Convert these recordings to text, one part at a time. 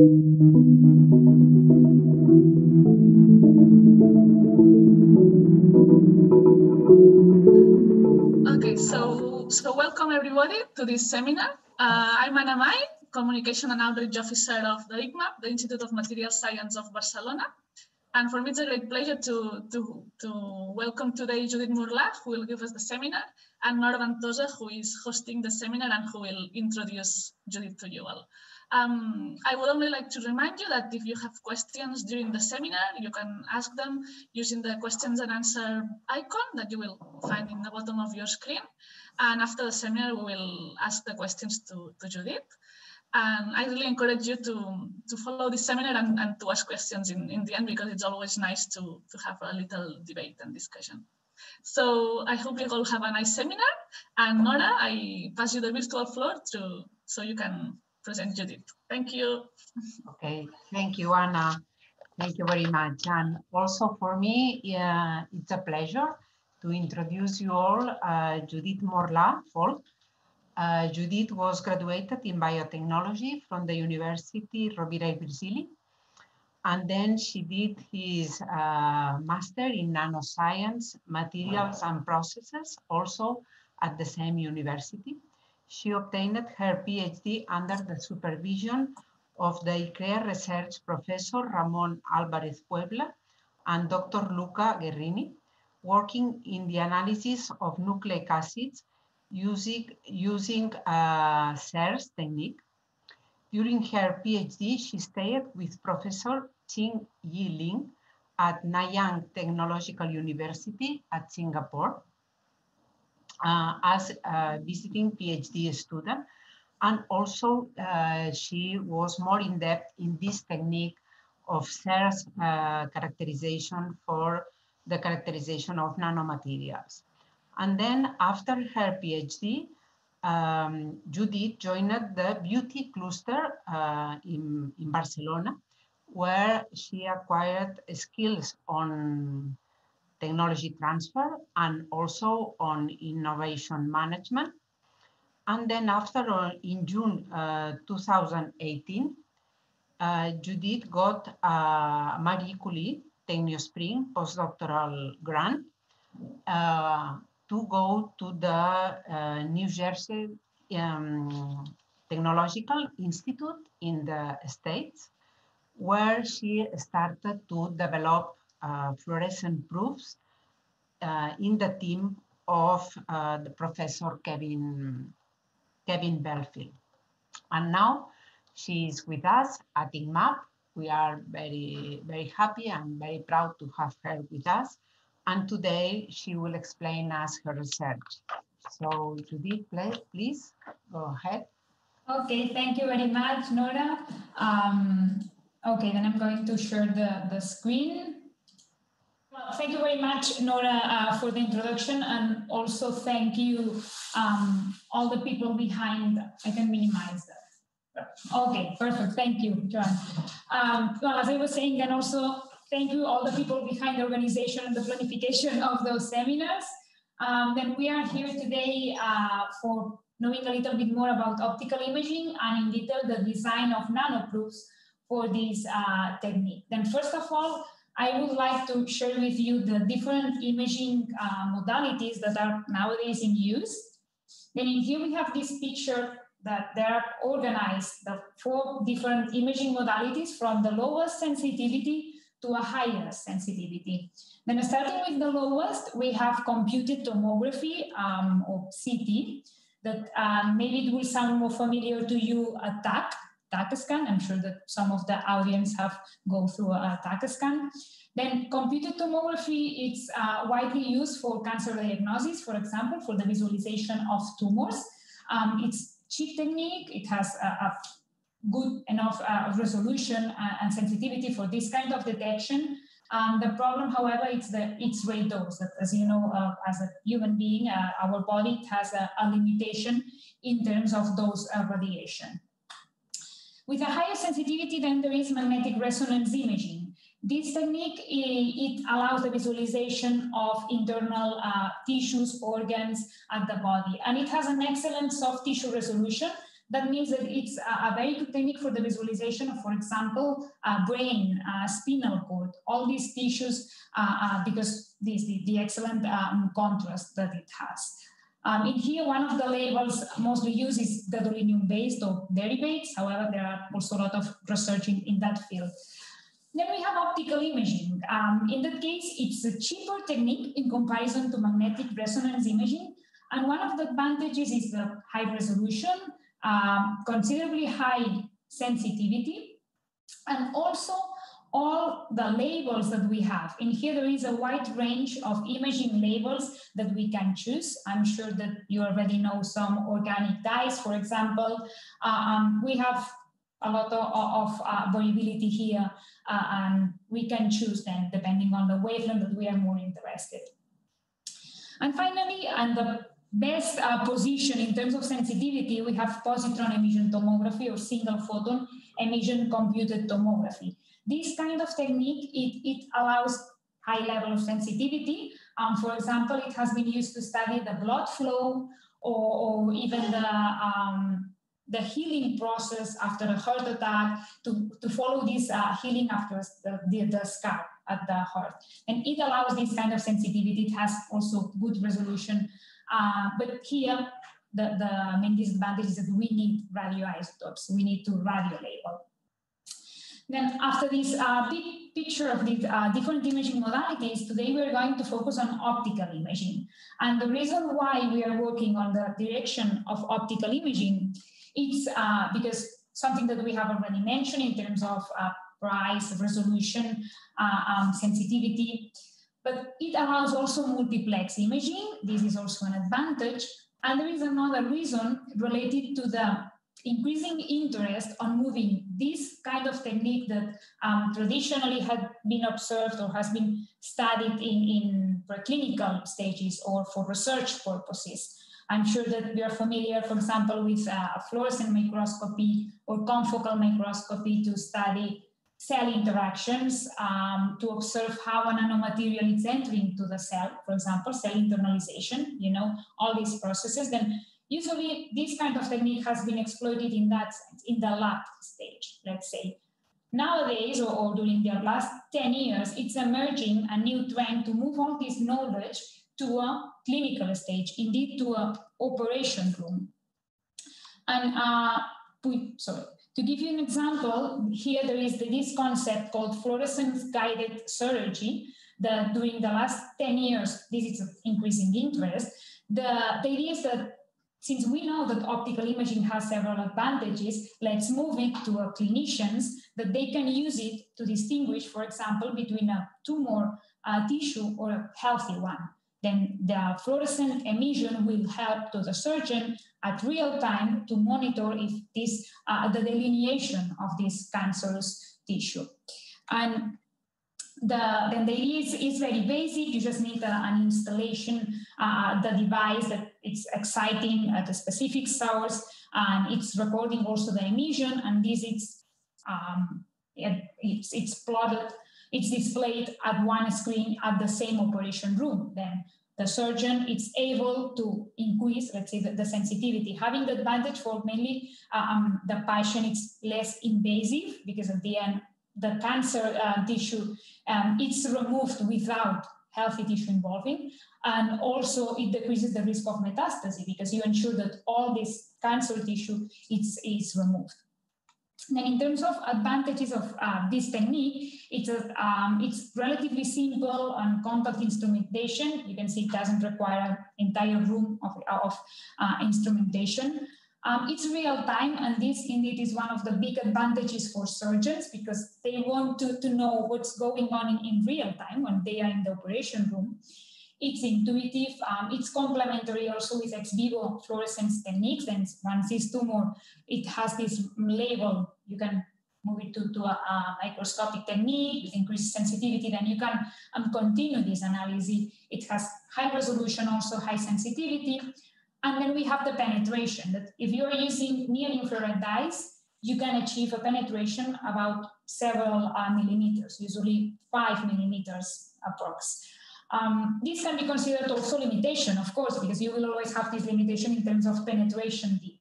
Okay, so welcome everybody to this seminar. I'm Anna Mai, Communication and Outreach Officer of the ICMAB, the Institute of Material Science of Barcelona. And for me, it's a great pleasure to welcome today Judit Morlà, who will give us the seminar, and Nora Ventosa, who is hosting the seminar and who will introduce Judit to you all. I would only like to remind you that if you have questions during the seminar, you can ask them using the questions and answer icon that you will find in the bottom of your screen. And after the seminar, we will ask the questions to Judit. And I really encourage you to follow this seminar and to ask questions in the end, because it's always nice to have a little debate and discussion. So I hope you all have a nice seminar. And Nora, I pass you the virtual floor so you can present Judit. Thank you. Okay, thank you, Anna. Thank you very much. And also for me, it's a pleasure to introduce you all Judit Morlà. Judit was graduated in biotechnology from the University Rovira i Virgili. And then she did his master in nanoscience, materials and processes, also at the same university. She obtained her PhD under the supervision of the ICREA research professor Ramon Álvarez Puebla and Dr. Luca Guerrini, working in the analysis of nucleic acids using SERS technique. During her PhD, she stayed with Professor Ching Yi Ling at Nanyang Technological University at Singapore as a visiting PhD student. And also she was more in depth in this technique of SERS characterization for the characterization of nanomaterials. And then after her PhD, Judit joined the beauty cluster in Barcelona, where she acquired skills on technology transfer and also on innovation management. And then after, in June 2018, Judit got a Marie Curie Technospring postdoctoral grant to go to the New Jersey Technological Institute in the States, where she started to develop fluorescent proofs in the team of the Professor Kevin Belfield. And now she is with us at ICMAB. We are very, very happy and very proud to have her with us. And today she will explain us her research. So Judit, please go ahead. Okay, thank you very much, Nora. Okay, then I'm going to share the screen. Well, thank you very much, Nora, for the introduction, and also thank you all the people behind. I can minimize that. Okay, perfect. Thank you, John. Well, as I was saying, then also thank you all the people behind the organization and the planification of those seminars. Then we are here today for knowing a little bit more about optical imaging and in detail the design of nanoprobes for this technique. Then first of all, I would like to share with you the different imaging modalities that are nowadays in use. Then in here we have this picture that they are organized, the 4 different imaging modalities from the lowest sensitivity to a higher sensitivity. Then starting with the lowest, we have computed tomography or CT, that maybe it will sound more familiar to you, a TAC scan. I'm sure that some of the audience have gone through a TAC scan. Then computed tomography, it's widely used for cancer diagnosis, for example, for the visualization of tumors. It's cheap technique. It has a good enough resolution and sensitivity for this kind of detection. The problem, however, it's the X-ray dose. That, as you know, as a human being, our body has a limitation in terms of dose of radiation. With a higher sensitivity, then there is magnetic resonance imaging. This technique, it allows the visualization of internal tissues, organs at the body, and it has an excellent soft tissue resolution That means that it's a very good technique for the visualization of, for example, brain, spinal cord, all these tissues, because the excellent contrast that it has. In here, one of the labels mostly used is gadolinium-based or derivates. However, there are also a lot of research in that field. Then we have optical imaging. In that case, it's a cheaper technique in comparison to magnetic resonance imaging. And one of the advantages is the high resolution, considerably high sensitivity, and also all the labels that we have. In here, there is a wide range of imaging labels that we can choose. I'm sure that you already know some organic dyes, for example. We have a lot of variability here, and we can choose them depending on the wavelength that we are more interested. And finally, and the best position in terms of sensitivity, we have positron emission tomography or single photon emission computed tomography. This kind of technique, it allows high level of sensitivity. For example, it has been used to study the blood flow or even the healing process after a heart attack, to follow this healing after the scar at the heart. And it allows this kind of sensitivity. It has also good resolution. But here, the main disadvantage is that we need radioisotopes. We need to radiolabel. Then after this big picture of these different imaging modalities, today we're going to focus on optical imaging. And the reason why we are working on the direction of optical imaging, it's because something that we have already mentioned in terms of price, resolution, sensitivity, but it allows also multiplex imaging. This is also an advantage. And there is another reason related to the increasing interest on moving this kind of technique that traditionally had been observed or has been studied in preclinical stages or for research purposes. I'm sure that we are familiar, for example, with fluorescent microscopy or confocal microscopy to study cell interactions, to observe how a nanomaterial is entering to the cell, for example, cell internalization, all these processes. Then usually this kind of technique has been exploited in that sense, in the lab stage, let's say. Nowadays, or during the last 10 years, it's emerging a new trend to move all this knowledge to a clinical stage, indeed to an operation room. And to give you an example, here there is this concept called fluorescence-guided surgery, that during the last 10 years, this is of increasing interest. The idea is that since we know that optical imaging has several advantages, let's move it to clinicians that they can use it to distinguish, for example, between a tumor tissue or a healthy one. Then the fluorescent emission will help to the surgeon at real time to monitor if this the delineation of this cancerous tissue. And then the idea is very basic. You just need an installation, the device that it's exciting at a specific source, and it's recording also the emission. And this it's plotted. It's displayed at one screen at the same operation room. Then the surgeon is able to increase, let's say, the sensitivity, having the advantage for mainly the patient. It's less invasive because at the end, the cancer tissue, it's removed without healthy tissue involving. And also it decreases the risk of metastasis because you ensure that all this cancer tissue is removed. Then in terms of advantages of this technique, it's relatively simple and compact instrumentation. You can see it doesn't require an entire room of instrumentation. It's real time, and this indeed is one of the big advantages for surgeons because they want to know what's going on in real time when they are in the operation room. It's intuitive. It's complementary also with ex vivo fluorescence techniques. And once this tumor, it has this label, you can move it to a microscopic technique with increased sensitivity. Then you can continue this analysis. It has high resolution, also high sensitivity. And then we have the penetration, that if you're using near-infrared dyes, you can achieve a penetration about several millimeters, usually 5 millimeters approx. This can be considered also limitation, of course, because you will always have this limitation in terms of penetration deep.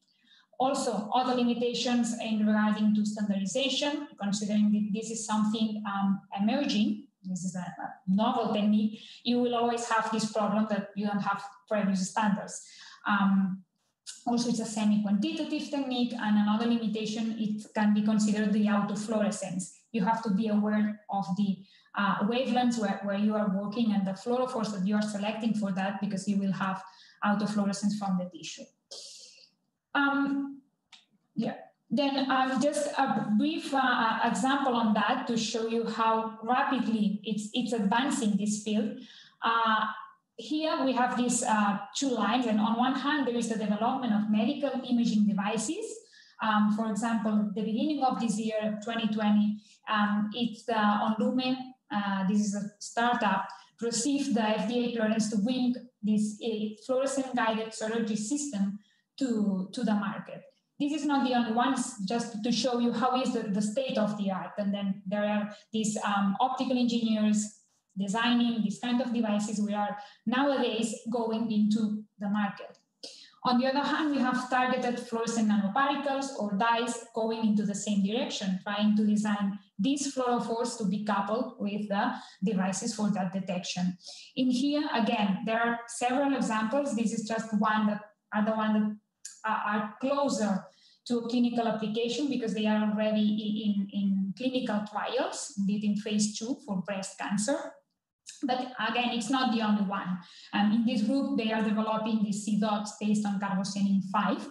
Also, other limitations in regarding to standardization, considering that this is something emerging, this is a novel technique, you will always have this problem that you don't have previous standards. Also, it's a semi-quantitative technique, and another limitation, it can be considered the autofluorescence. You have to be aware of the wavelengths where you are working and the fluorophores that you are selecting for that, because you will have autofluorescence from the tissue. Then just a brief example on that to show you how rapidly it's advancing this field. Here we have these two lines, and on one hand, there is the development of medical imaging devices. For example, the beginning of this year, 2020, it's on Lumen, this is a startup, received the FDA clearance to bring this fluorescent-guided surgery system to the market. This is not the only one, just to show you how is the state of the art. And then there are these optical engineers designing these kind of devices. We are nowadays going into the market. On the other hand, we have targeted fluorescent nanoparticles or dyes going into the same direction, trying to design these fluorophores to be coupled with the devices for that detection. In here, again, there are several examples. This is just one that are the ones that are closer to a clinical application because they are already in clinical trials, indeed in phase 2 for breast cancer. But again, it's not the only one. In this group, they are developing the C-dots based on carbocyanine 5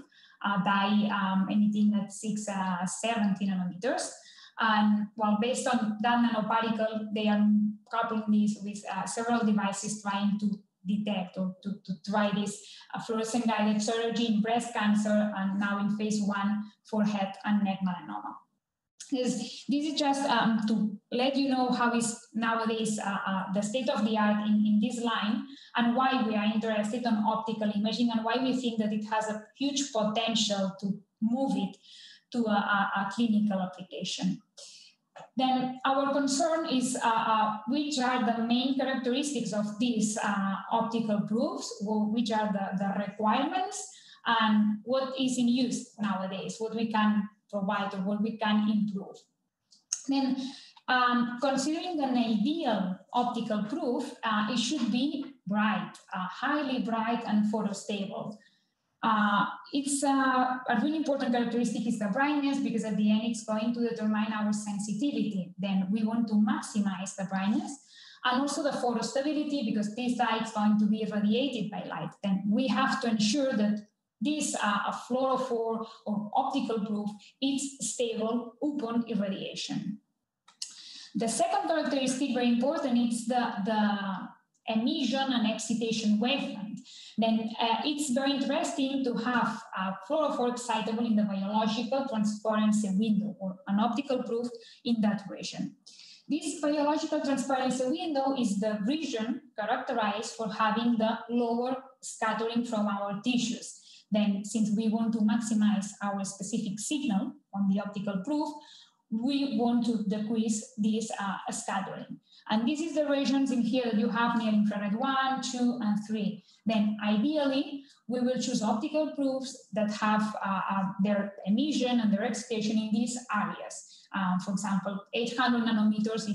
dye, anything at 670 nanometers. And well, based on that nanoparticle, they are coupling these with several devices trying to detect or to try this fluorescent guided surgery in breast cancer, and now in phase 1 for head and neck melanoma. This is just to let you know how is nowadays the state of the art in this line, and why we are interested in optical imaging, and why we think that it has a huge potential to move it to a clinical application. Then our concern is which are the main characteristics of these optical proofs, which are the requirements, and what is in use nowadays, what we can provide or what we can improve. Then considering an ideal optical proof, it should be bright, highly bright and photostable. It's a really important characteristic is the brightness, because at the end it's going to determine our sensitivity. Then we want to maximize the brightness, and also the photostability, because this light is going to be irradiated by light. Then we have to ensure that this fluorophore or optical proof is stable upon irradiation. The second characteristic, very important, is the emission and excitation wavelength. Then it's very interesting to have a fluorophore excitable in the biological transparency window, or an optical proof in that region. This biological transparency window is the region characterized for having the lower scattering from our tissues. Then, since we want to maximize our specific signal on the optical proof, we want to decrease this scattering. And this is the regions in here that you have near infrared 1, 2, and 3. Then ideally, we will choose optical proofs that have their emission and their excitation in these areas. For example, 800 nanometers,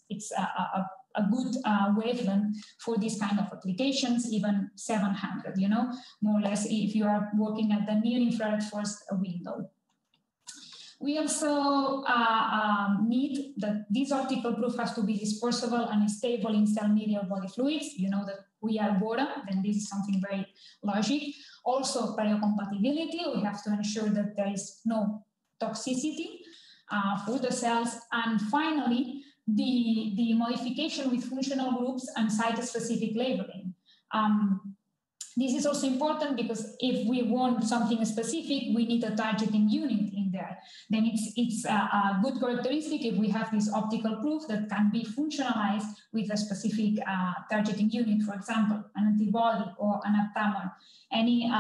it's a good wavelength for this kind of applications, even 700, you know, more or less if you are working at the near infrared first window. We also need that this optical proof has to be dispersible and stable in cell medial body fluids. You know that we are water, then this is something very logic. Also, biocompatibility, we have to ensure that there is no toxicity for the cells. And finally, the modification with functional groups and site-specific labeling. This is also important because if we want something specific, we need a targeting unit in there. Then it's a good characteristic if we have this optical proof that can be functionalized with a specific targeting unit, for example, an antibody or an aptamer. Any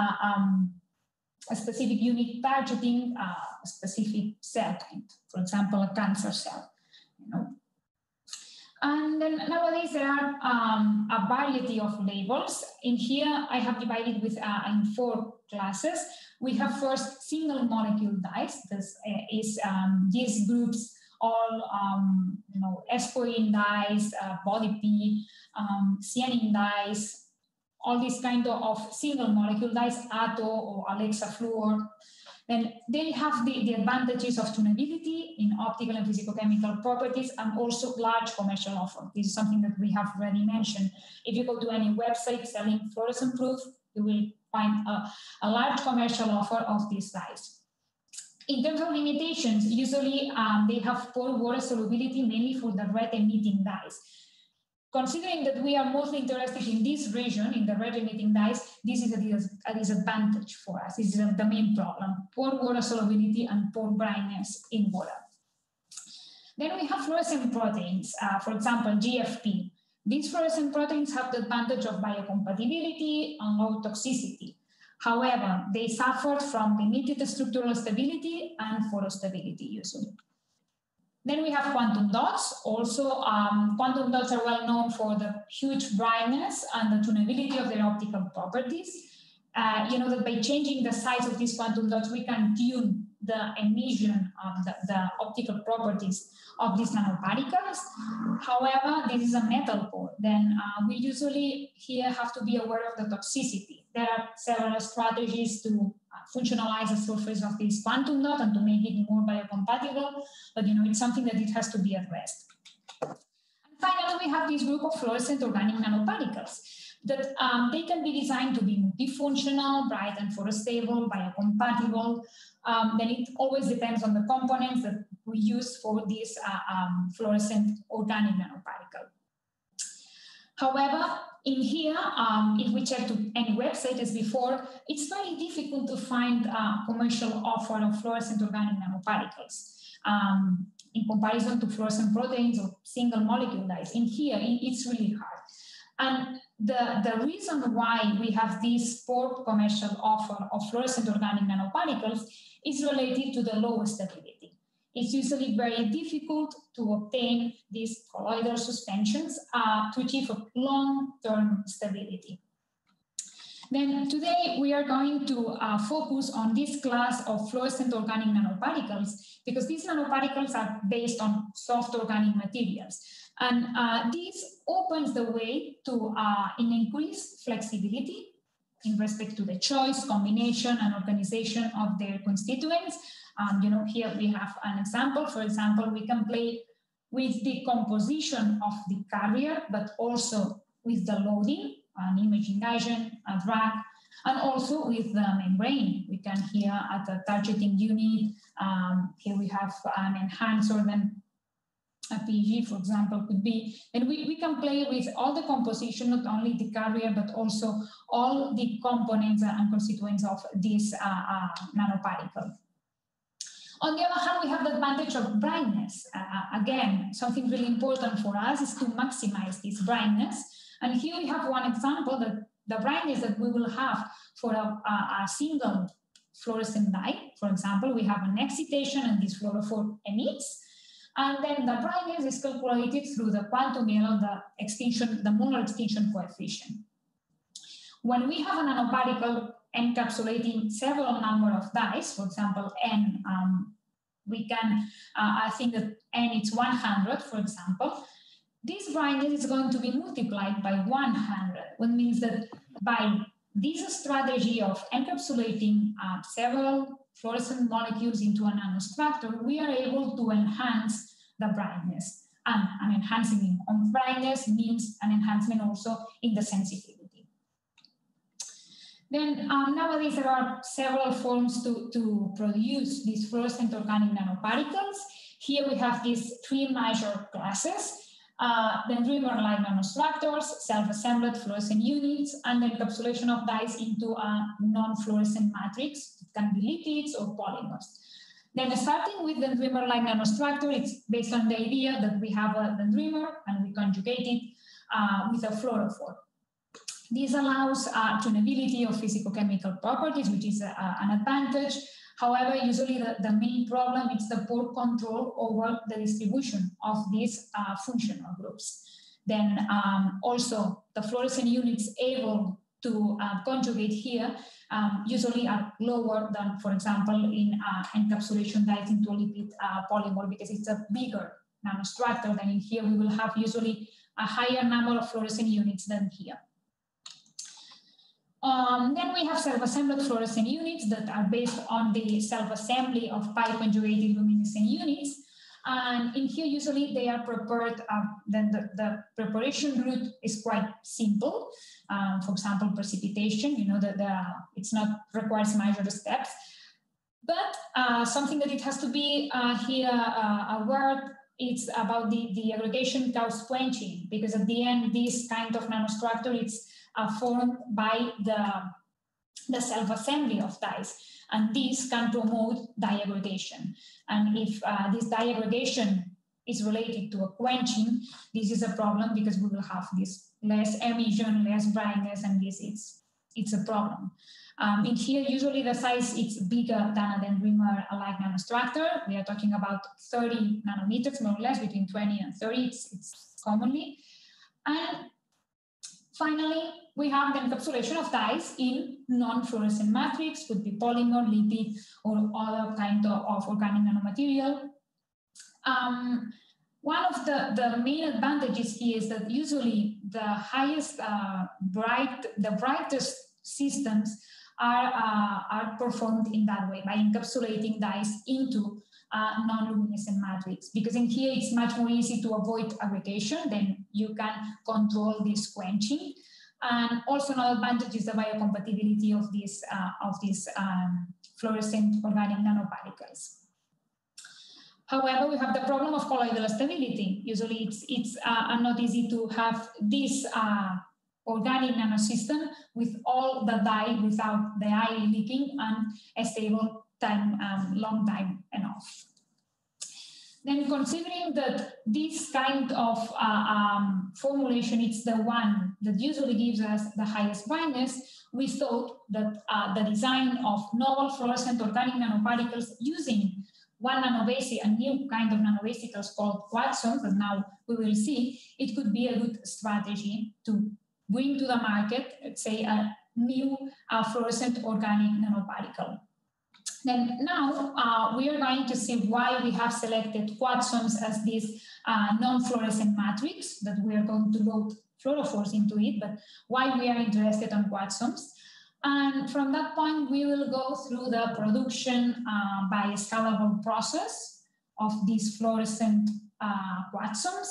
a specific unit targeting a specific cell kind, for example, a cancer cell. You know. And then nowadays there are a variety of labels. In here, I have divided with in 4 classes. We have first single molecule dyes. This is these groups all SPOIN dyes, body P, cyanine dyes, all these kind of single molecule dyes, ATO or Alexa fluor. Then they have the advantages of tunability in optical and physicochemical properties, and also large commercial offer. This is something that we have already mentioned. If you go to any website selling fluorescent proof, you will find a large commercial offer of these dyes. In terms of limitations, usually they have poor water solubility, mainly for the red emitting dyes. Considering that we are mostly interested in this region, in the red emitting dyes, this is a disadvantage for us. This is the main problem: poor water solubility and poor brightness in water. Then we have fluorescent proteins, for example, GFP. These fluorescent proteins have the advantage of biocompatibility and low toxicity. However, they suffered from limited structural stability and photostability usually. Then we have quantum dots. Also, quantum dots are well known for the huge brightness and the tunability of their optical properties. You know that by changing the size of these quantum dots, we can tune the emission of the optical properties of these nanoparticles. However, this is a metal core. Then we usually here have to be aware of the toxicity. There are several strategies to functionalize the surface of this quantum dot and to make it more biocompatible, but it's something that it has to be addressed. And finally, we have this group of fluorescent organic nanoparticles that they can be designed to be multifunctional, bright and photostable, biocompatible. Then it always depends on the components that we use for this fluorescent organic nanoparticle. However, in here, if we check to any website as before, it's very difficult to find a commercial offer of fluorescent organic nanoparticles in comparison to fluorescent proteins or single molecule dyes. In here, it's really hard. And the reason why we have this poor commercial offer of fluorescent organic nanoparticles is related to the low stability. It's usually very difficult to obtain these colloidal suspensions to achieve a long-term stability. Then today we are going to focus on this class of fluorescent organic nanoparticles because these nanoparticles are based on soft organic materials. And this opens the way to an increased flexibility in respect to the choice, combination, and organization of their constituents. Here we have an example. For example, we can play with the composition of the carrier, but also with the loading, an imaging agent, a drug, and also with the membrane. We can here at the targeting unit, here we have an enhancer, then a PEG, for example, could be. And we can play with all the composition, not only the carrier, but also all the components and constituents of this nanoparticle. On the other hand, we have the advantage of brightness. Again, something really important for us is to maximize this brightness. And here we have one example that the brightness that we will have for a single fluorescent dye. For example, we have an excitation and this fluorophore emits. And then the brightness is calculated through the quantum yield, the molar extinction coefficient. When we have a nanoparticle encapsulating several number of dyes, for example, n, we can, I think that n is 100, for example, this brightness is going to be multiplied by 100, which means that by this strategy of encapsulating several fluorescent molecules into a nanostructure, we are able to enhance the brightness. And an enhancement on brightness means an enhancement also in the sensitivity. Then nowadays there are several forms to produce these fluorescent organic nanoparticles. Here we have these three major classes. Dendrimer-like nanostructures, self-assembled fluorescent units, and the encapsulation of dyes into a non-fluorescent matrix. It can be lipids or polymers. Then starting with dendrimer-like nanostructure, it's based on the idea that we have a dendrimer and we conjugate it with a fluorophore. This allows tunability of physicochemical properties, which is an advantage. However, usually the main problem is the poor control over the distribution of these functional groups. Then also the fluorescent unit is able to conjugate here usually are lower than, for example, in encapsulation dyes into a lipid polymer, because it's a bigger nanostructure than in here. We will have usually a higher number of fluorescent units than here. Then we have self-assembled fluorescent units that are based on the self-assembly of pi-conjugated luminescent units. And in here, usually they are prepared, then the preparation route is quite simple. For example, precipitation, you know, it's not requires major steps. But something that it has to be here aware, it's about the aggregation cause quenching, because at the end, this kind of nanostructure, it's formed by the self-assembly of dyes. And this can promote dye aggregation. And if this dye aggregation is related to a quenching, this is a problem, because we will have this less emission, less brightness, and this it's a problem. In here, usually the size is bigger than a dendrimer-alike nanostructure. We are talking about 30 nanometers, more or less, between 20 and 30, it's commonly. And finally, we have the encapsulation of dyes in non-fluorescent matrix, could be polymer, lipid, or other kind of organic nanomaterial. One of the main advantages here is that usually the highest, the brightest systems are performed in that way, by encapsulating dyes into non-luminescent matrix, because in here it's much more easy to avoid aggregation, then you can control this quenching. And also another advantage is the biocompatibility of these fluorescent organic nanoparticles. However, we have the problem of colloidal stability. Usually it's not easy to have this organic nanosystem with all the dye without the eye leaking and a stable time, long time enough. Then, considering that this kind of formulation is the one that usually gives us the highest brightness, we thought that the design of novel fluorescent organic nanoparticles using one nanovesicle, a new kind of nanovesicles called quatsomes, that now we will see, it could be a good strategy to bring to the market, let's say, a new fluorescent organic nanoparticle. Then now we are going to see why we have selected quatsomes as this non-fluorescent matrix, that we are going to load fluorophores into it, but why we are interested in quatsomes. And from that point, we will go through the production by a scalable process of these fluorescent quatsomes,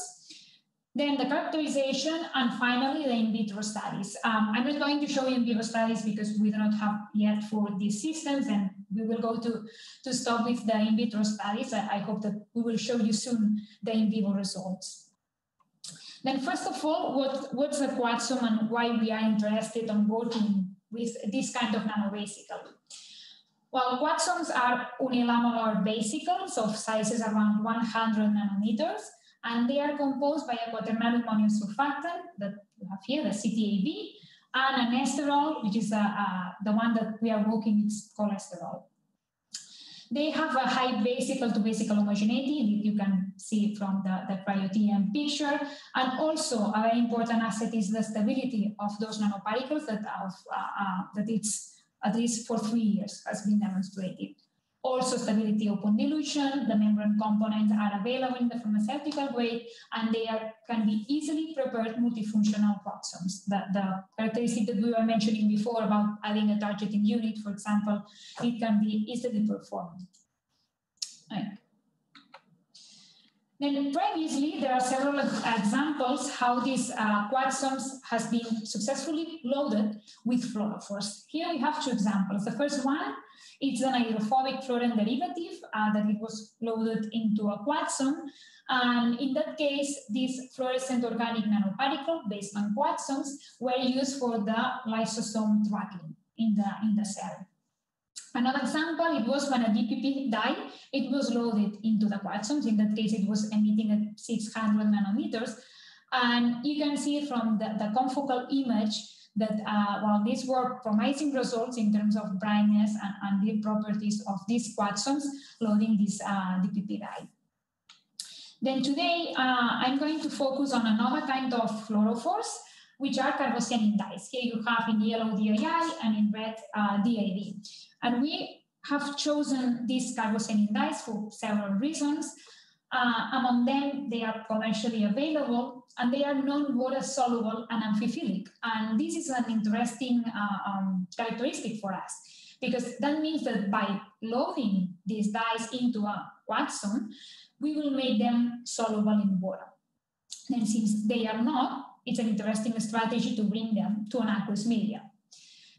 then the characterization, and finally the in vitro studies. I'm not going to show you in vivo studies because we do not have yet for these systems, and we will go to stop with the in vitro studies. I hope that we will show you soon the in vivo results. Then first of all, what's a quatsome and why we are interested in working with this kind of nanovesicle? Well, quatsomes are unilamellar vesicles of sizes around 100 nanometers, and they are composed by a quaternary ammonium surfactant that we have here, the CTAB, and an esterol, which is the one that we are working with, cholesterol. They have a high vesicle-to-vesicle homogeneity that you can see from the cryo-TEM picture. And also, a very important asset is the stability of those nanoparticles that it's at least for 3 years has been demonstrated. Also, stability upon dilution. The membrane components are available in the pharmaceutical grade, and they can be easily prepared multifunctional quatsomes. The characteristic that we were mentioning before about adding a targeting unit, for example, it can be easily performed. Right. Then previously, there are several examples how these quatsomes has been successfully loaded with fluorophores. Here we have two examples. The first one, it's an hydrophobic fluorine derivative that it was loaded into a quatsome. And in that case, these fluorescent organic nanoparticles based on quatsomes were used for the lysosome tracking in the cell. Another example, it was when a DPP dye, it was loaded into the quatsomes. In that case, it was emitting at 600 nanometers. And you can see from the confocal image that while these were promising results in terms of brightness and the properties of these quatsomes loading this DPP dye. Then today, I'm going to focus on another kind of fluorophores, which are carbocyanine dyes. Here you have in yellow DAI and in red DAD. And we have chosen these carbocyanine dyes for several reasons. Among them, they are commercially available and they are non-water soluble and amphiphilic. And this is an interesting characteristic for us, because that means that by loading these dyes into a quatsome, we will make them soluble in water. And since they are not, it's an interesting strategy to bring them to an aqueous media.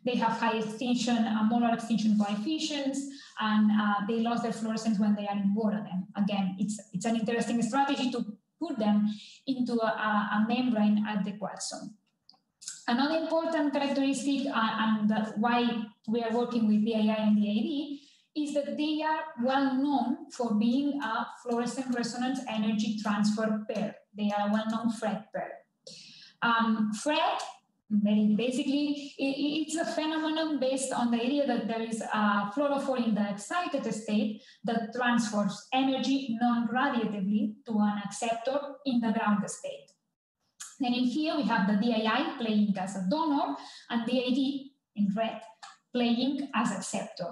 They have high extinction, molar extinction coefficients, and they lost their fluorescence when they are in water. And again, it's an interesting strategy to put them into a membrane at the quatsome. Another important characteristic, and why we are working with DAI and DAD, is that they are well known for being a fluorescent resonance energy transfer pair. They are a well-known FRET pair. FRET, very basically, it's a phenomenon based on the idea that there is a fluorophore in the excited state that transfers energy non-radiatively to an acceptor in the ground state. Then in here, we have the DAI playing as a donor and DAD in red playing as acceptor.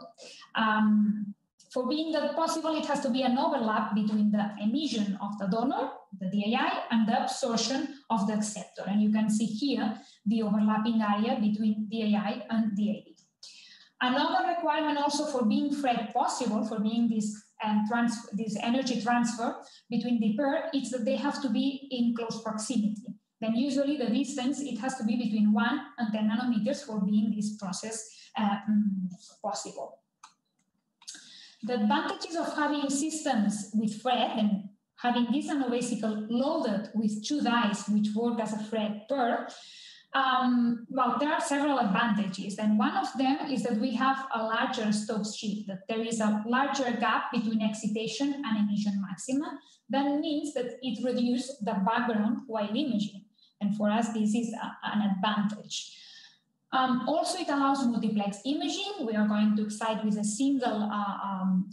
For being that possible, it has to be an overlap between the emission of the donor, the DAI, and the absorption of the acceptor. And you can see here the overlapping area between DAI and DAD. Another requirement also for being FRET possible, for being this energy transfer between the pair, is that they have to be in close proximity. Then usually the distance, it has to be between 1 and 10 nanometers for being this process possible. The advantages of having systems with FRET and having this nanovesicle loaded with 2 dyes which work as a FRET pair, well, there are several advantages. And one of them is that we have a larger Stokes shift, that there is a larger gap between excitation and emission maxima. That means that it reduces the background while imaging. And for us, this is an advantage. Also, it allows multiplex imaging. We are going to excite with a single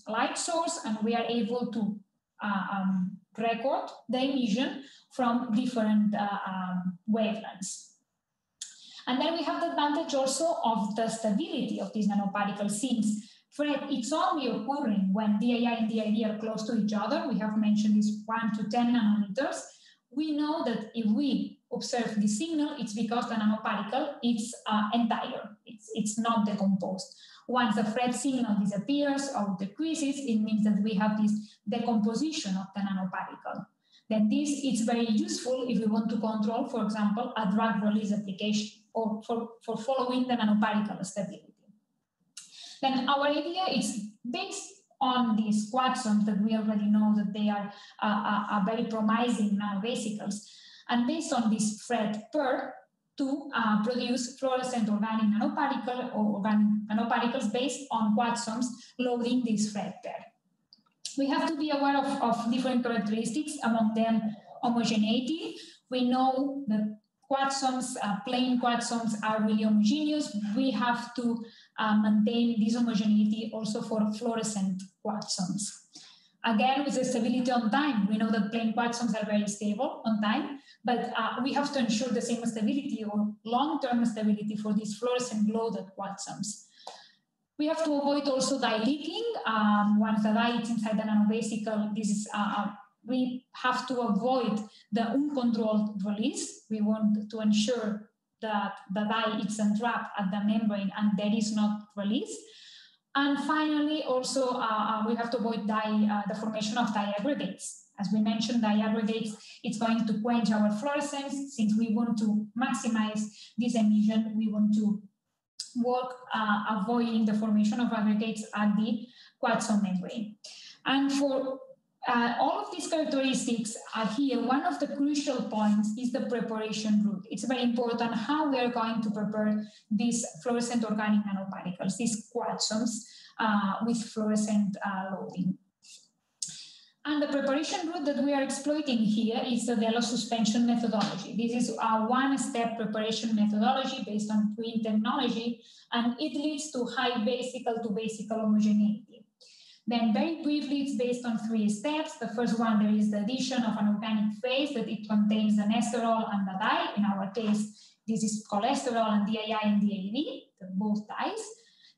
light source, and we are able to record the emission from different wavelengths. And then we have the advantage also of the stability of these nanoparticles, since FRET, it's only occurring when DAI and DAD are close to each other. We have mentioned this 1 to 10 nanometers. We know that if we observe the signal, it's because the nanoparticle is entire. It's not decomposed. Once the FRET signal disappears or decreases, it means that we have this decomposition of the nanoparticle. Then this is very useful if we want to control, for example, a drug release application or for following the nanoparticle stability. Then our idea is based on these quatsomes that we already know that they are very promising nanovesicles, and based on this FRET pair to produce fluorescent organic nanoparticle or organic nanoparticles based on quatsomes loading this FRET pair. We have to be aware of different characteristics, among them homogeneity. We know that quatsomes, plain quatsomes are really homogeneous. We have to maintain this homogeneity also for fluorescent quatsomes. Again, with the stability on time, we know that plain quatsomes are very stable on time, but we have to ensure the same stability or long-term stability for these fluorescent loaded quatsomes. We have to avoid also dye leaking. Once the dye is inside the nanovesicle, this is we have to avoid the uncontrolled release. We want to ensure that the dye is entrapped at the membrane and there is not release. And finally, also, we have to avoid the formation of dye aggregates. As we mentioned, dye aggregates, it's going to quench our fluorescence. Since we want to maximize this emission, we want to work avoiding the formation of aggregates at the quatsome membrane. And for all of these characteristics are here. One of the crucial points is the preparation route. It's very important how we are going to prepare these fluorescent organic nanoparticles, these quatsomes with fluorescent loading. And the preparation route that we are exploiting here is the Delos suspension methodology. This is a one-step preparation methodology based on twin technology, and it leads to high vesicle to vesicle homogeneity. Then very briefly, it's based on 3 steps. The first one, there is the addition of an organic phase that it contains the nesterol and the dye. In our case, This is cholesterol and DII and DAD, both dyes.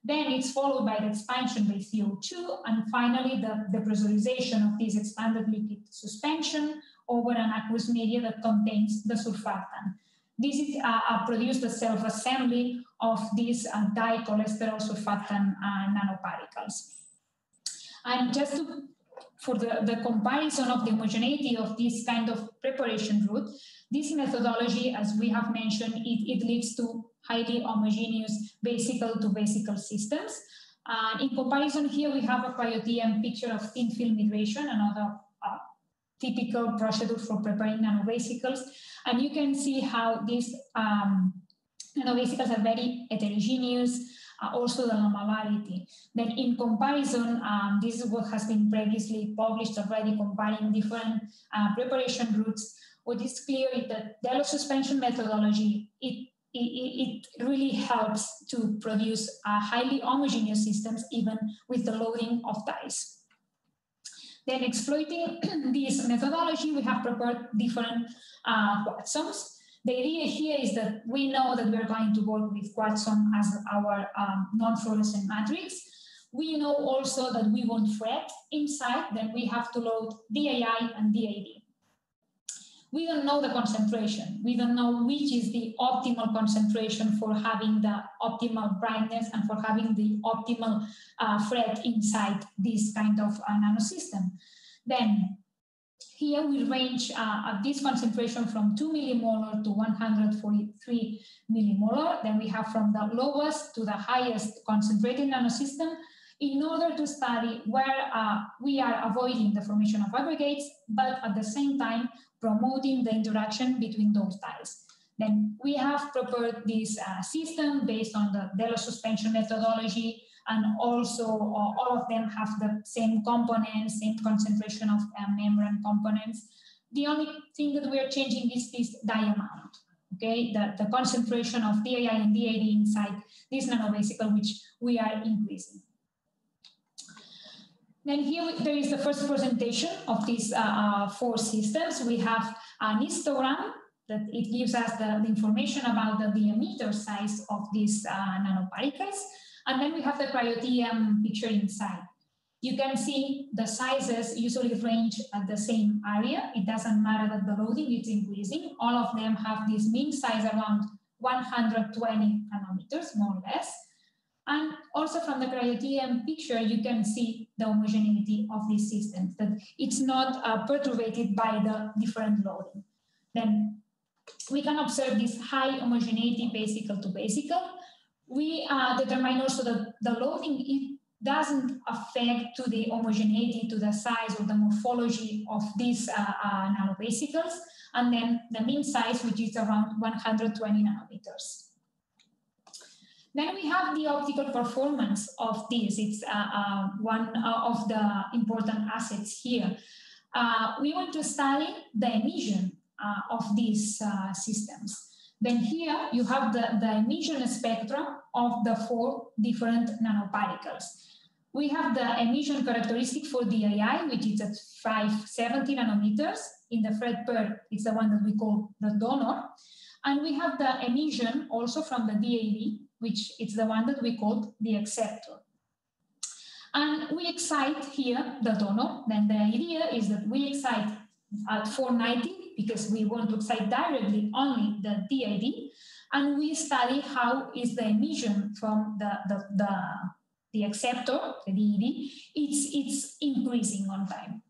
Then it's followed by the expansion by CO2, and finally the depressurization of this expanded liquid suspension over an aqueous media that contains the surfactant. This is produced a self-assembly of these dicholesterol surfactant nanoparticles. And just for the comparison of the homogeneity of this kind of preparation route, this methodology, as we have mentioned, it leads to highly homogeneous vesicle-to-vesicle systems. In comparison, here we have a cryo-TM picture of thin film hydration, another typical procedure for preparing nanovesicles. And you can see how these nanovesicles are very heterogeneous, also the normality. Then in comparison, this is what has been previously published already, comparing different preparation routes. What is clear is that the suspension methodology, it really helps to produce highly homogeneous systems, even with the loading of dyes. Then exploiting this methodology, we have prepared different quatsomes. The idea here is that we know that we're going to work with quatsome as our non-fluorescent matrix. We know also that we want fret inside, then we have to load DII and DAD. We don't know the concentration. We don't know which is the optimal concentration for having the optimal brightness and for having the optimal fret inside this kind of nanosystem. Then here we range this concentration from 2 millimolar to 143 millimolar. Then we have from the lowest to the highest concentrated nanosystem, in order to study where we are avoiding the formation of aggregates, but at the same time promoting the interaction between those dyes. Then we have prepared this system based on the Delos suspension methodology, and also all of them have the same components, same concentration of membrane components. The only thing that we are changing is this dye amount, okay? The concentration of DII and DAD inside this nanovesicle, which we are increasing. Then here there is the first presentation of these 4 systems. We have an histogram that it gives us the information about the diameter size of these nanoparticles. And then we have the cryo-TM picture inside. You can see the sizes usually range at the same area. It doesn't matter that the loading is increasing. All of them have this mean size around 120 nanometers, more or less. And also from the cryo-TM picture, you can see the homogeneity of these systems, that it's not perturbated by the different loading. Then we can observe this high homogeneity vesicle to vesicle. We determine also that the loading, it doesn't affect to the homogeneity, to the size or the morphology of these nanovesicles. And then the mean size, which is around 120 nanometers. Then we have the optical performance of this. It's one of the important assets here. We want to study the emission of these systems. Then here you have the emission spectrum of the 4 different nanoparticles. We have the emission characteristic for DII, which is at 570 nanometers. In the Fred pair, it's the one that we call the donor. And we have the emission also from the DAD, which is the one that we call the acceptor. And we excite here the donor. Then the idea is that we excite at 490 because we want to excite directly only the DAD, and we study how is the emission from the acceptor, the DAD, it's increasing on time.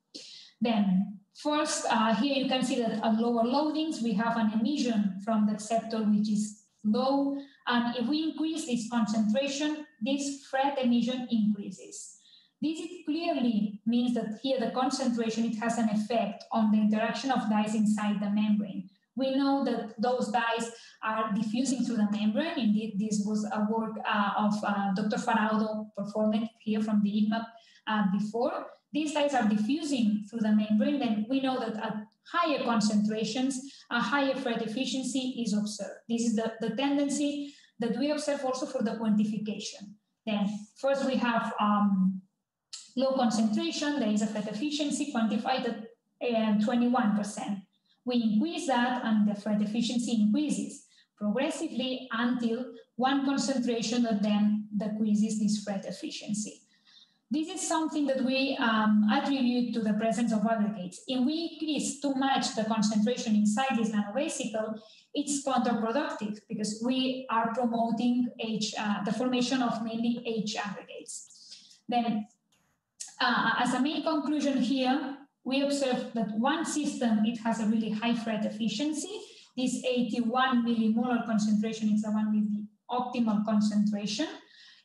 Then first, here you can see that at lower loadings, we have an emission from the acceptor which is low, and if we increase this concentration, this Fred emission increases. This clearly means that here the concentration, it has an effect on the interaction of dyes inside the membrane. We know that those dyes are diffusing through the membrane. Indeed, this was a work of Dr. Faraudo performed here from the ICMAB before. These dyes are diffusing through the membrane, then we know that at higher concentrations, a higher Fred efficiency is observed. This is the tendency that we observe also for the quantification. Then first we have low concentration, there is a Fred efficiency quantified at 21%. We increase that and the Fred efficiency increases. progressively until one concentration that then decreases this FRET efficiency. This is something that we attribute to the presence of aggregates. If we increase too much the concentration inside this nanovesicle, it's counterproductive because we are promoting the formation of mainly H aggregates. Then, as a main conclusion here, we observe that one system, it has a really high FRET efficiency. This 81 millimolar concentration is the one with the optimal concentration.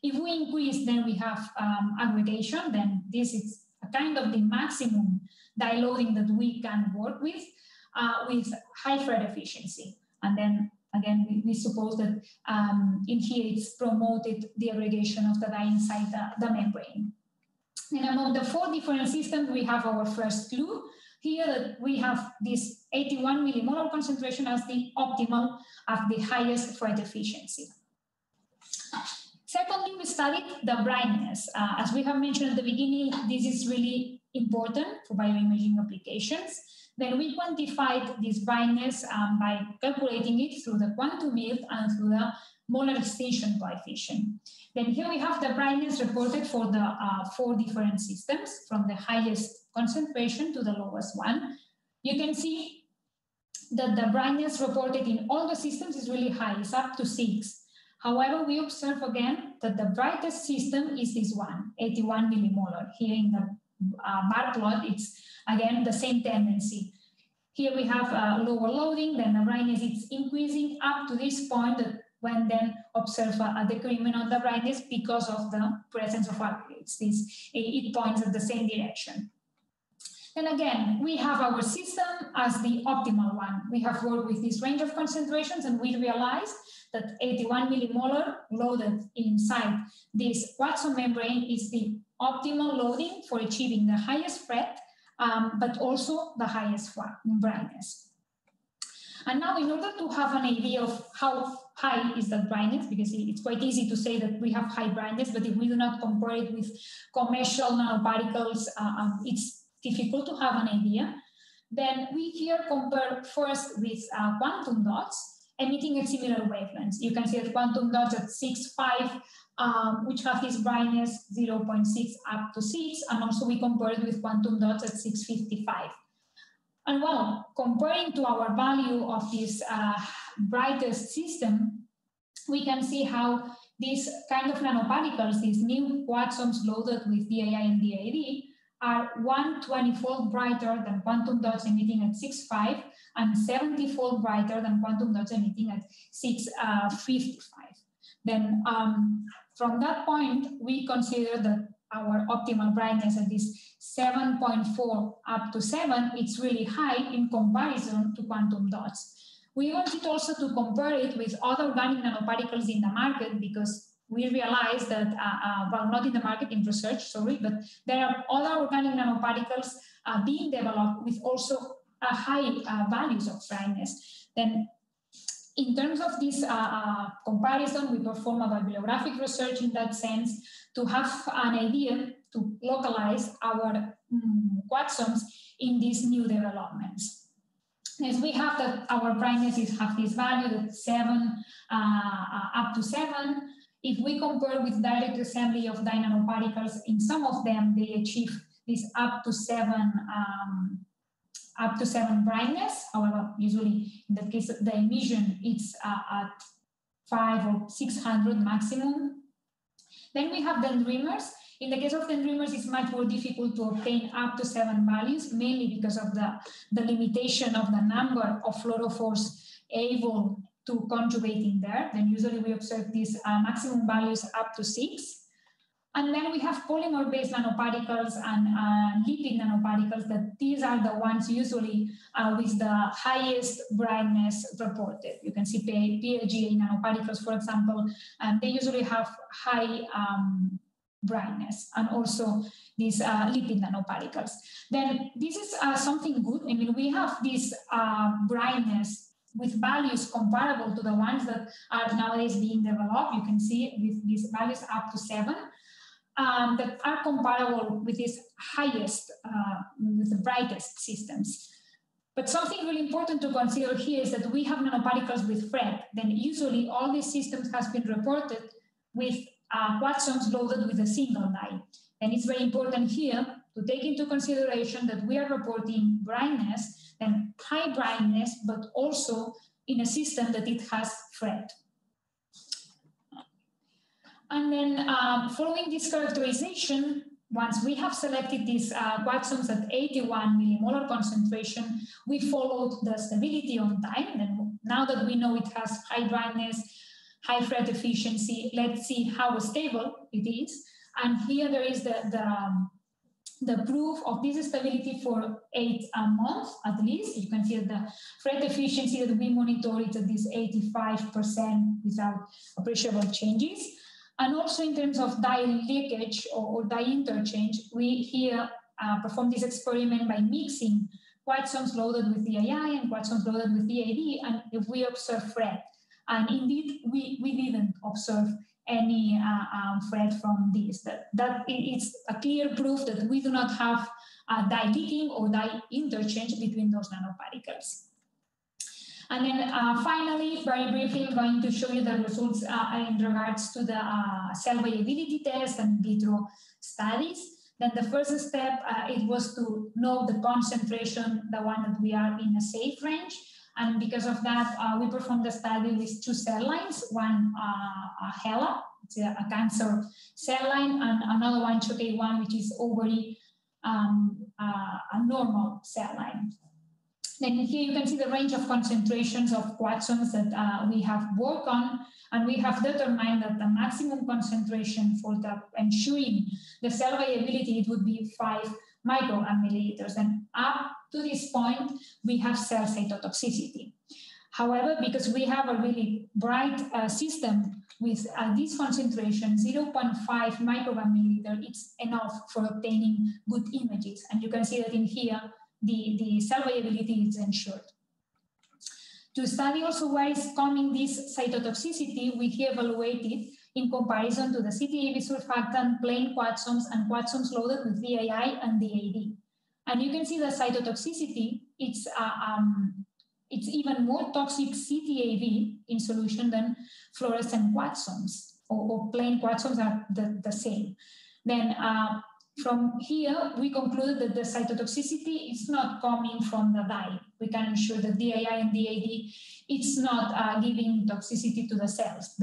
If we increase, then we have aggregation, then this is a kind of the maximum diloading that we can work with high FRET efficiency. And then again, we suppose that in here it's promoted the aggregation of the dye inside the membrane. And among the 4 different systems, we have our first clue here that we have this 81 millimolar concentration as the optimal, as the highest FRET efficiency. Secondly, we studied the brightness. As we have mentioned at the beginning, this is really important for bioimaging applications. Then we quantified this brightness by calculating it through the quantum field and through the molar extinction coefficient. Then here we have the brightness reported for the 4 different systems, from the highest concentration to the lowest one. You can see that the brightness reported in all the systems is really high, it's up to 6. However, we observe again that the brightest system is this one, 81 millimolar. Here in the bar plot, it's again the same tendency. Here we have lower loading, then the brightness is increasing up to this point that when then observe a decrement on the brightness because of the presence of aggregates. It points at the same direction. And again, we have our system as the optimal one. We have worked with this range of concentrations and we realized that 81 millimolar loaded inside this quatsome membrane is the optimal loading for achieving the highest FRET, but also the highest brightness. And now, in order to have an idea of how high is that brightness, because it's quite easy to say that we have high brightness, but if we do not compare it with commercial nanoparticles, it's difficult to have an idea. Then we here compare first with quantum dots emitting at similar wavelengths. You can see that quantum dots at 6.5, which have this brightness 0.6 up to 6, and also we compare it with quantum dots at 6.55. And well, comparing to our value of this brightest system, we can see how these kind of nanoparticles, these new quatsomes loaded with DAI and DAD, are 120-fold brighter than quantum dots emitting at 6.5 and 70-fold brighter than quantum dots emitting at 6.55. Then from that point, we consider that our optimal brightness at this 7.4 up to 7, it's really high in comparison to quantum dots. We wanted also to compare it with other organic nanoparticles in the market because we realized that, well, not in the market, in research, sorry, but there are other organic nanoparticles being developed with also high values of brightness. Then in terms of this comparison, we perform a bibliographic research in that sense to have an idea to localize our quatsomes in these new developments. As we have that our brightnesses have this value that 7 up to 7. If we compare with direct assembly of dye nanoparticles, in some of them they achieve this up to 7 brightness. However, usually in that case, the emission it's at 500 or 600 maximum. Then we have dendrimers. In the case of dendrimers, it's much more difficult to obtain up to 7 values, mainly because of the limitation of the number of fluorophores able to conjugate in there. Then usually we observe these maximum values up to 6. And then we have polymer-based nanoparticles and lipid nanoparticles, that these are the ones usually with the highest brightness reported. You can see PLGA nanoparticles, for example, and they usually have high brightness, and also these lipid nanoparticles. Then this is something good. I mean, we have this brightness with values comparable to the ones that are nowadays being developed. You can see with these values up to 7 that are comparable with these highest, with the brightest systems. But something really important to consider here is that we have nanoparticles with FRET. Then usually all these systems has been reported with quatsomes loaded with a single dye. And it's very important here to take into consideration that we are reporting brightness and high brightness, but also in a system that it has FRET. And then following this characterization, once we have selected these quatsomes at 81 millimolar concentration, we followed the stability on time. And now that we know it has high brightness, high FRET efficiency, let's see how stable it is. And here there is the proof of this stability for 8 months at least. You can see the FRET efficiency that we monitor is at this 85% without appreciable changes. And also in terms of dye leakage or dye interchange, we here perform this experiment by mixing quatsomes loaded with DII and quatsomes loaded with DAD, and if we observe FRET. And indeed, we didn't observe any FRET from this. That is a clear proof that we do not have dye leaking or dye interchange between those nanoparticles. And then finally, very briefly, I'm going to show you the results in regards to the cell viability test and in vitro studies. Then the first step, it was to know the concentration, the one that we are in a safe range. And because of that, we performed the study with 2 cell lines, one HeLa, it's a cancer cell line, and another one, CHOK1, which is ovary, a normal cell line. Then here you can see the range of concentrations of quatsomes that we have worked on, and we have determined that the maximum concentration for ensuring the cell viability, it would be 5 microgram milliliters. And up to this point, we have cell cytotoxicity. However, because we have a really bright system with this concentration, 0.5 microgram milliliter, it's enough for obtaining good images. And you can see that in here, the cell viability is ensured. To study also where is coming this cytotoxicity, we here evaluated in comparison to the CTAV surfactant, plain quatsomes, and quatsomes loaded with DII and DAD. And you can see the cytotoxicity, it's even more toxic CTAV in solution than fluorescent quatsomes, or plain quatsomes are the same. Then from here, we concluded that the cytotoxicity is not coming from the dye. We can ensure that DII and DAD, it's not giving toxicity to the cells.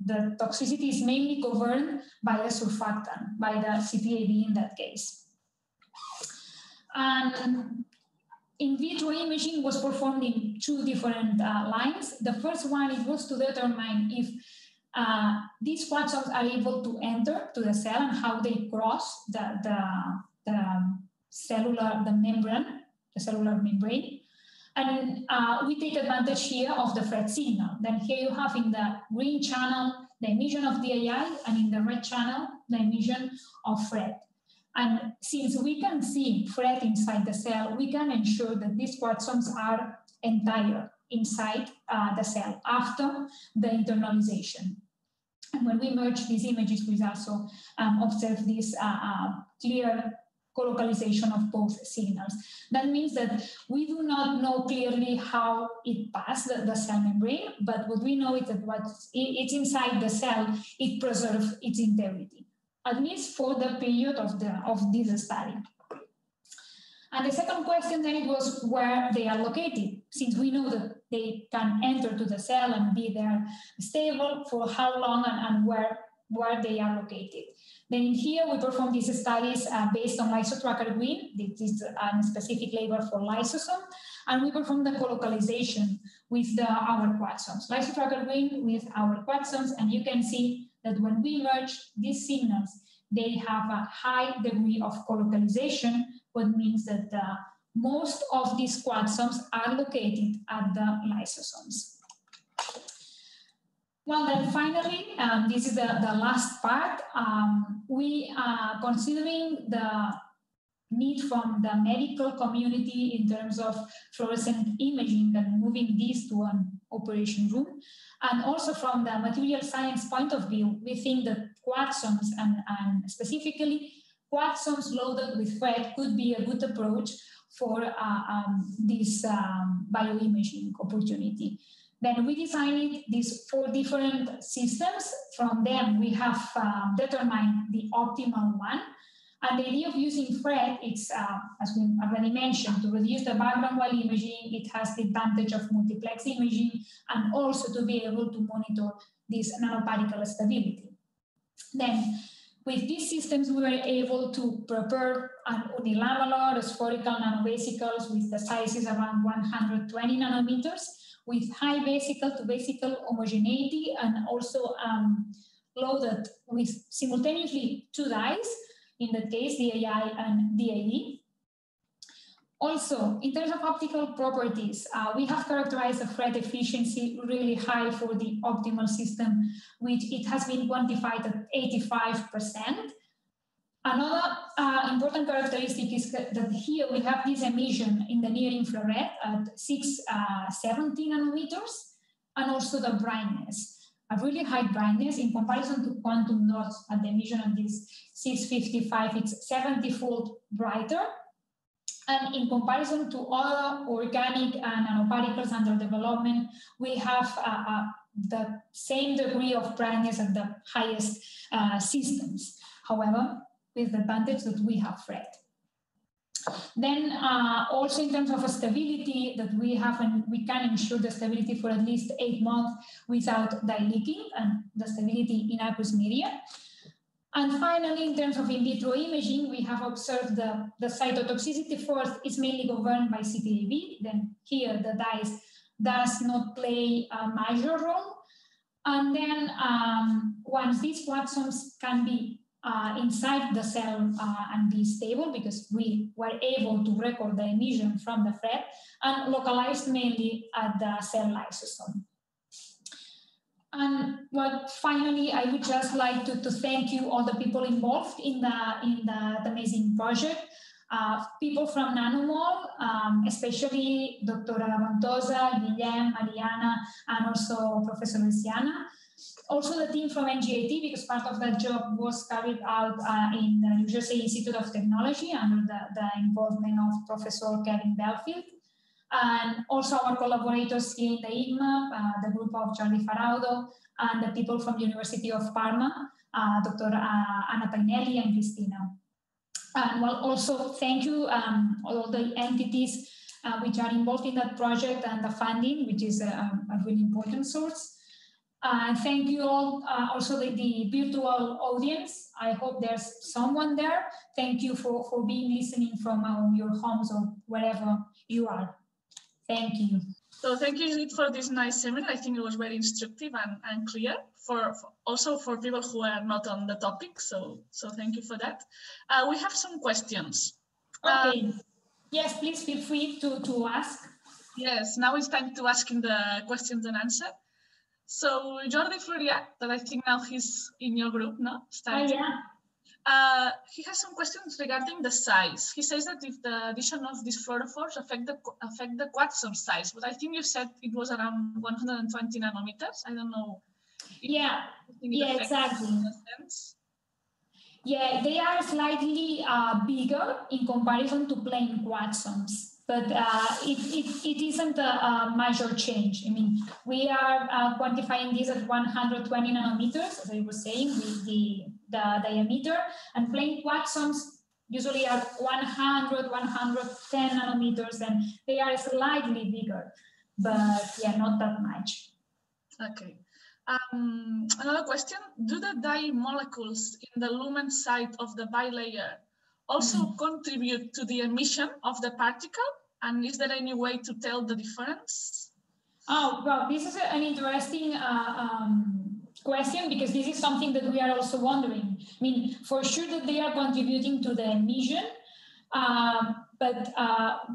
The toxicity is mainly governed by the surfactant, by the CTAV in that case. And in vitro imaging was performed in 2 different lines. The first one, it was to determine if these quatsomes are able to enter to the cell and how they cross the cellular membrane. And we take advantage here of the FRET signal. Then here you have in the green channel the emission of DII, and in the red channel the emission of FRET. And since we can see FRET inside the cell, we can ensure that these quatsomes are entire inside the cell after the internalization. And when we merge these images, we also observe this clear colocalization of both signals. That means that we do not know clearly how it passed the cell membrane, but what we know is that it's inside the cell, it preserves its integrity, at least for the period of this study. And the second question then it was where they are located, since we know that they can enter to the cell and be there stable for how long and where they are located. Then in here we perform these studies based on lysotracker green. This is a specific label for lysosome, and we perform the colocalization with our quatsomes. Lysotracker green with our quatsomes, and you can see that when we merge these signals, they have a high degree of colocalization, what means that most of these quatsomes are located at the lysosomes. Well, then finally, this is the last part. We are considering the need from the medical community in terms of fluorescent imaging and moving this to an operation room. And also from the material science point of view, we think that quatsomes and specifically quatsomes loaded with FRET could be a good approach for this bioimaging opportunity. Then we designed these 4 different systems. From them, we have determined the optimal one. And the idea of using FRED, it's, as we already mentioned, to reduce the background while imaging. It has the advantage of multiplex imaging and also to be able to monitor this nanoparticle stability. Then, with these systems, we were able to prepare an unilamellar spherical nanovesicles with the sizes around 120 nanometers, with high vesicle to vesicle homogeneity, and also loaded with simultaneously 2 dyes, in that case, DAI and DAE. Also, in terms of optical properties, we have characterized the FRED efficiency really high for the optimal system, which it has been quantified at 85%. Another important characteristic is that here we have this emission in the near infrared at 670 nanometers, and also the brightness, a really high brightness in comparison to quantum dots at the emission of this 655, it's 70-fold brighter. And in comparison to other organic nanoparticles under development, we have the same degree of brightness at the highest systems. However, with the advantage that we have FRED. Then also in terms of stability that we have, and we can ensure the stability for at least 8 months without dye leaking, and the stability in aqueous media. And finally, in terms of in vitro imaging, we have observed the cytotoxicity first is mainly governed by CTAB. Then here the dyes does not play a major role. And then once these quatsomes can be inside the cell and be stable, because we were able to record the emission from the FRED and localized mainly at the cell lysosome. And well, finally, I would just like to thank you, all the people involved in that amazing project. People from Nanomol, especially Dr. Ventosa, Guillem, Mariana, and also Professor Luciana. Also the team from NGIT, because part of that job was carried out in the New Jersey Institute of Technology under the involvement of Professor Kevin Belfield. And also our collaborators here in the ICMAB, the group of Charlie Faraudo, and the people from the University of Parma, Dr. Anna Painelli and Cristina. And well, also thank you all the entities which are involved in that project and the funding, which is a really important source. Thank you all, also the virtual audience. I hope there's someone there. Thank you for being listening from your homes or wherever you are. Thank you. So thank you, Judit, for this nice seminar. I think it was very instructive and clear also for people who are not on the topic. So thank you for that. We have some questions. Okay. Yes, please feel free to ask. Yes, now it's time to asking the questions and answer. So Jordi Floriat, that I think now he's in your group, no? Yeah. He has some questions regarding the size. He says that if the addition of these fluorophores affect the quatsome size, but I think you said it was around 120 nanometers. I don't know. Yeah, exactly. Yeah, they are slightly bigger in comparison to plain quatsomes. But it isn't a major change. I mean, we are quantifying this at 120 nanometers, as I was saying, with the diameter, and plain quatsomes usually are 100, 110 nanometers, and they are slightly bigger, but yeah, not that much. Okay. Another question, do the dye molecules in the lumen side of the bilayer also contribute to the emission of the particle? And is there any way to tell the difference? Oh, well, this is an interesting question, because this is something that we are also wondering. I mean, for sure that they are contributing to the emission, but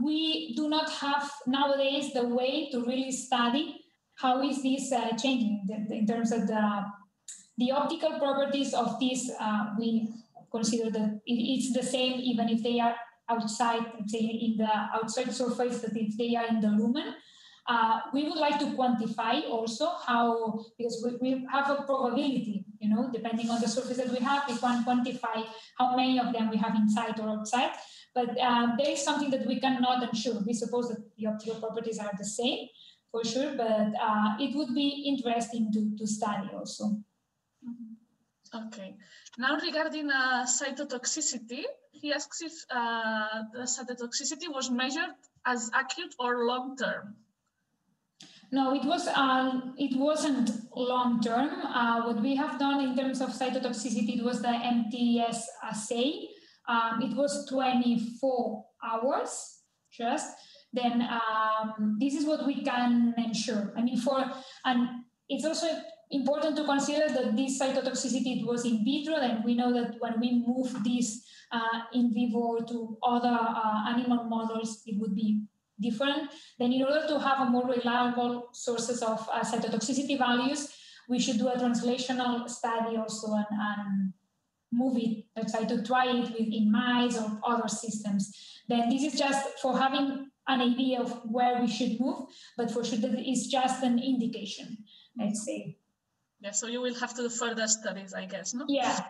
we do not have nowadays the way to really study how is this changing in terms of the optical properties of this. We consider that it's the same even if they are outside, say in the outside surface, that if they are in the lumen. We would like to quantify also how, because we have a probability, you know, depending on the surface that we have, we can quantify how many of them we have inside or outside. But there is something that we cannot ensure. We suppose that the optical properties are the same, for sure, but it would be interesting to study also. Okay. Now regarding cytotoxicity, he asks if the cytotoxicity was measured as acute or long-term. No, it wasn't long-term. What we have done in terms of cytotoxicity, it was the MTS assay. It was 24 hours just. Then this is what we can ensure. I mean, and it's also important to consider that this cytotoxicity was in vitro, and we know that when we move this in vivo to other animal models, it would be different. Then in order to have a more reliable sources of cytotoxicity values, we should do a translational study also and move it, let's say, to try it in mice or other systems. Then this is just for having an idea of where we should move, but for sure that is just an indication, let's say. Yeah, so you will have to do further studies, I guess, no? Yeah,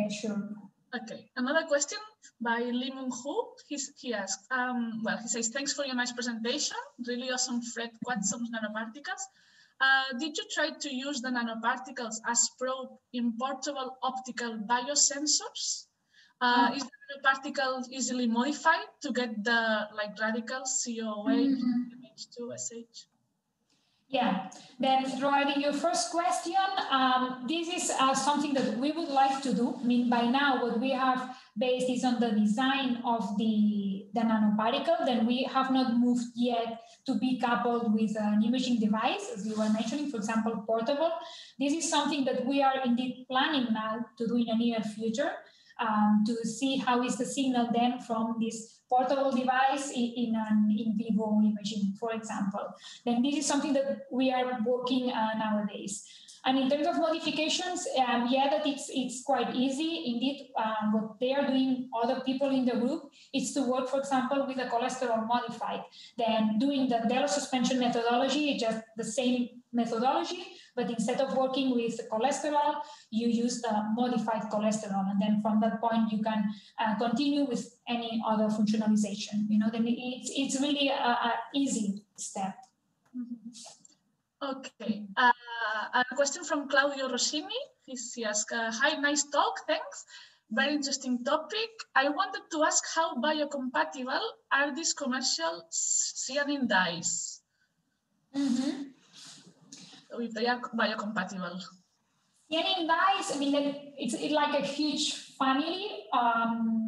sure. Okay, another question by Lee Moon Hu. He asks, well, he says, thanks for your nice presentation. Really awesome Fred quatsome nanoparticles. Did you try to use the nanoparticles as probe in portable optical biosensors? Is the nanoparticle easily modified to get the radicals, COA, MH2, SH? Yeah, then regarding your first question, this is something that we would like to do. I mean, by now, what we have based is on the design of the nanoparticle. Then we have not moved yet to be coupled with an imaging device, as you were mentioning, for example, portable. This is something that we are indeed planning now to do in the near future, to see how is the signal then from this portable device in an in vivo imaging, for example. Then this is something that we are working nowadays. And in terms of modifications, yeah, that it's quite easy. Indeed, what they are doing, other people in the group, is to work, for example, with a cholesterol modified. Then doing the Delos suspension methodology, just the same methodology, but instead of working with cholesterol, you use the modified cholesterol. And then from that point, you can continue with any other functionalization. You know, then it's really an easy step. Okay. A question from Claudio Rossini. He asks, hi, nice talk, thanks. Very interesting topic. I wanted to ask how biocompatible are these commercial cyanide dyes? So if they are biocompatible. Cyanide dyes, I mean, it's like a huge family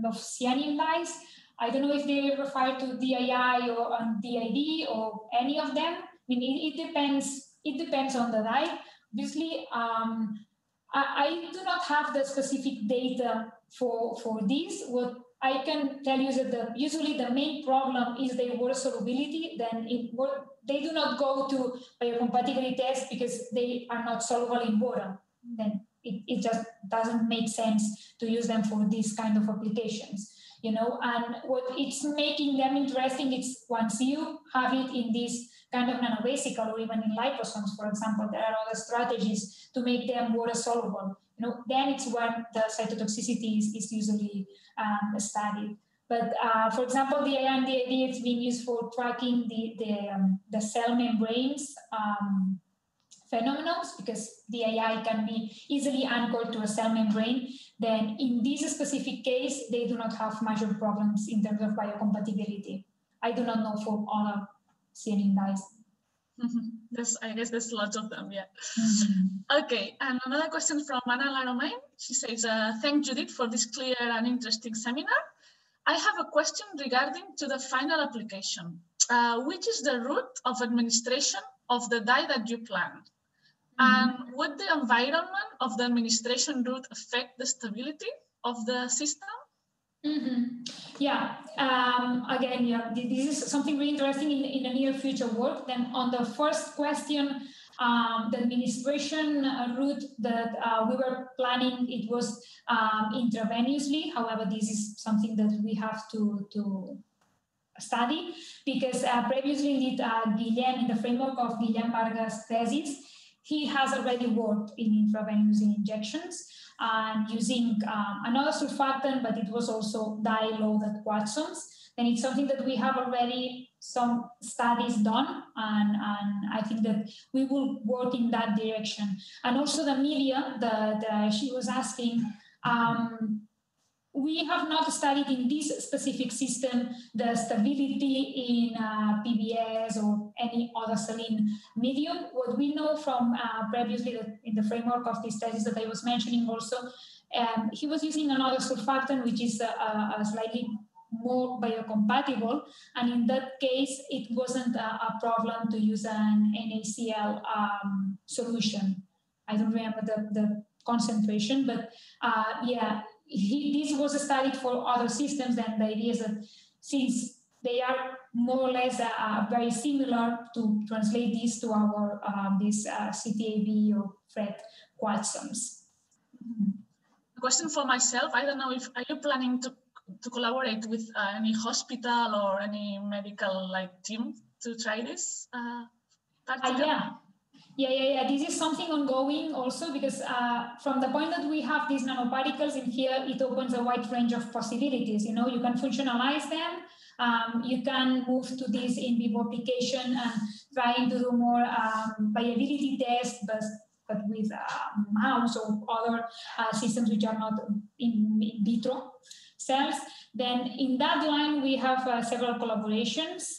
of cyanide dyes. I don't know if they refer to DII or DID or any of them. I mean, it depends. It depends on the dye. Obviously, I do not have the specific data for this. What I can tell you is that usually the main problem is their water solubility. Then they do not go to biocompatibility tests because they are not soluble in water. Then it just doesn't make sense to use them for these kind of applications. You know, and what it's making them interesting is once you have it in this kind of nanovesicle or even in liposomes, for example, there are other strategies to make them water soluble. You know, then it's when the cytotoxicity is usually studied. But for example, the DII and DID, it's been used for tracking the cell membranes phenomena, because DII can be easily anchored to a cell membrane. Then in this specific case, they do not have major problems in terms of biocompatibility. I do not know for other cyanide dyes. I guess there's lots of them, yeah. Okay, and another question from Anna Laromain. She says, thank Judith for this clear and interesting seminar. I have a question regarding to the final application. Which is the route of administration of the dye that you planned? And would the environment of the administration route affect the stability of the system? Yeah, again, yeah, this is something really interesting in the near future work. Then on the first question, the administration route that we were planning, it was intravenously. However, this is something that we have to study, because previously Guillem, in the framework of Guillem Vargas' thesis, he has already worked in intravenous injections and using another surfactant, but it was also dye-loaded quatsomes. Then it's something that we have already some studies done, and I think that we will work in that direction. And also the media that she was asking, we have not studied in this specific system the stability in PBS or any other saline medium. What we know from previously that in the framework of this thesis that I was mentioning also, he was using another surfactant, which is a slightly more biocompatible. And in that case, it wasn't a problem to use an NaCl solution. I don't remember the concentration, but yeah, this was studied for other systems, and the idea is that since they are more or less very similar, to translate this to our these CTAB or FRET quatsomes. A question for myself, I don't know if, are you planning to collaborate with any hospital or any medical team to try this? Yeah. This is something ongoing also, because from the point that we have these nanoparticles in here, it opens a wide range of possibilities. You know, you can functionalize them. You can move to this in vivo application and trying to do more viability tests, but with mouse or other systems which are not in vitro cells. Then in that line, we have several collaborations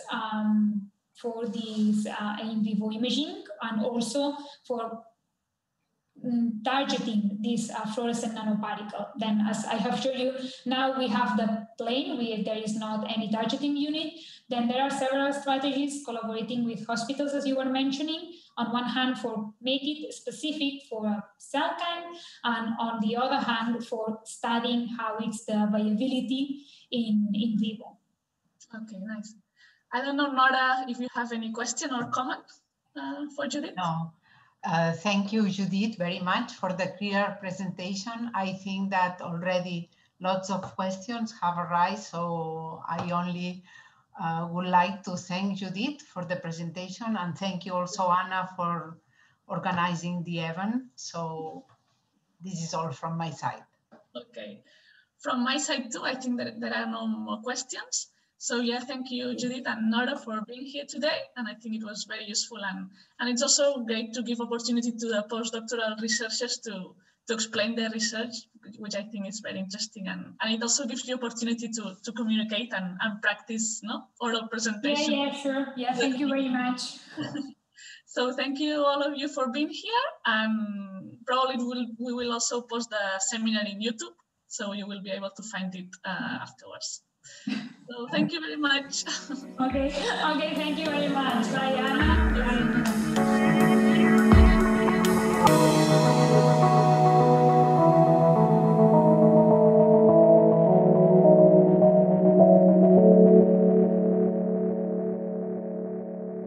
for these in vivo imaging, and also for targeting this fluorescent nanoparticle. Then, as I have shown you, now we have the plane, there is not any targeting unit. Then there are several strategies collaborating with hospitals, as you were mentioning, on one hand for make it specific for a cell kind, and on the other hand for studying how it's the viability in vivo. Okay, nice. I don't know, Nora, if you have any question or comment for Judith? No. Thank you, Judith, very much for the clear presentation. I think that already lots of questions have arisen, so I only would like to thank Judith for the presentation, and thank you also, Anna, for organizing the event. So this is all from my side. Okay. From my side too, I think that there are no more questions. So yeah, thank you, Judith and Nora, for being here today. And I think it was very useful. And it's also great to give opportunity to the postdoctoral researchers to explain their research, which I think is very interesting. And it also gives you opportunity to communicate and practice oral presentation. Yeah, sure. Yeah, thank you very much. So thank you all of you for being here. And probably we will also post the seminar in YouTube, so you will be able to find it afterwards. So thank you very much. Okay, thank you very much. Bye, Anna.